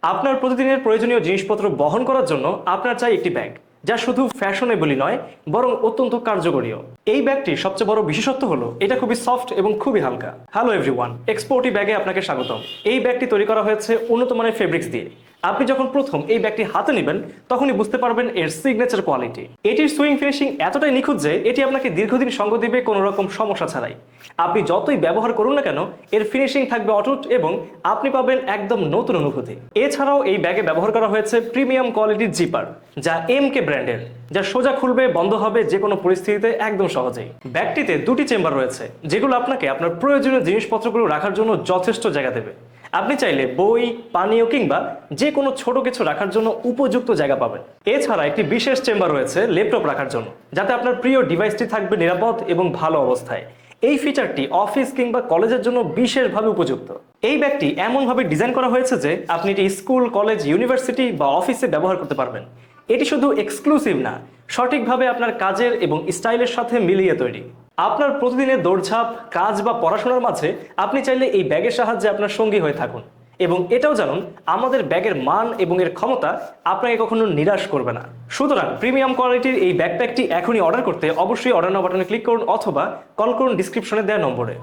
আপনার প্রতিদিনের প্রয়োজনীয় জিনিসপত্র বহন করার জন্য আপনার চাই একটি ব্যাগ, যা শুধু ফ্যাশনেবলই নয় বরং অত্যন্ত কার্যকরীও। এই ব্যাগটির সবচেয়ে বড় বিশেষত্ব হলো এটা খুবই সফট এবং খুবই হালকা। হ্যালো এভরিওয়ান, এক্সপোর্টি ব্যাগে আপনাকে স্বাগতম। এই ব্যাগটি তৈরি করা হয়েছে উন্নত মানের ফেব্রিক্স দিয়ে। আপনি যখন প্রথম এই ব্যাগটি হাতে নেবেন তখনই বুঝতে পারবেন এর সিগনেচার কোয়ালিটি। এটির সুইং ফিনিশিং এতটাই নিখুঁত যে এটি আপনাকে দীর্ঘদিন সঙ্গ দিবে কোনো রকম সমস্যা ছাড়াই। আপনি যতই ব্যবহার করুন না কেন এর ফিনিশিং থাকবে অটুট এবং আপনি পাবেন একদম নতুন অনুভূতি। এছাড়াও এই ব্যাগে ব্যবহার করা হয়েছে প্রিমিয়াম কোয়ালিটির জিপার, যা এমকে ব্র্যান্ডের, যা সোজা খুলবে বন্ধ হবে যে কোনো পরিস্থিতিতে একদম সহজেই। ব্যাগটিতে দুটি চেম্বার রয়েছে যেগুলো আপনাকে আপনার প্রয়োজনীয় জিনিসপত্রগুলো রাখার জন্য যথেষ্ট জায়গা দেবে। আপনি চাইলে বই, পানীয় কিংবা যে কোনো ছোট কিছু রাখার জন্য উপযুক্ত জায়গা পাবেন। এছাড়া একটি বিশেষ চেম্বার রয়েছে ল্যাপটপ রাখার জন্য, যাতে আপনার প্রিয় ডিভাইসটি থাকবে নিরাপদ এবং ভালো অবস্থায়। এই ফিচারটি অফিস কিংবা কলেজের জন্য বিশেষভাবে উপযুক্ত। এই ব্যাগটি এমনভাবে ডিজাইন করা হয়েছে যে আপনি এটি স্কুল, কলেজ, ইউনিভার্সিটি বা অফিসে ব্যবহার করতে পারবেন। এটি শুধু এক্সক্লুসিভ না, সঠিকভাবে আপনার কাজের এবং স্টাইলের সাথে মিলিয়ে তৈরি। আপনার প্রতিদিনের দৌড়ঝাঁপ, কাজ বা পড়াশোনার মাঝে আপনি চাইলে এই ব্যাগের সাহায্যে আপনার সঙ্গী হয়ে থাকুন। এবং এটাও জানুন, আমাদের ব্যাগের মান এবং এর ক্ষমতা আপনাকে কখনো নিরাশ করবে না। সুতরাং প্রিমিয়াম কোয়ালিটির এই ব্যাকপ্যাকটি এখনই অর্ডার করতে অবশ্যই অর্ডার নাও বাটনে ক্লিক করুন অথবা কল করুন ডিসক্রিপশনে দেওয়া নম্বরে।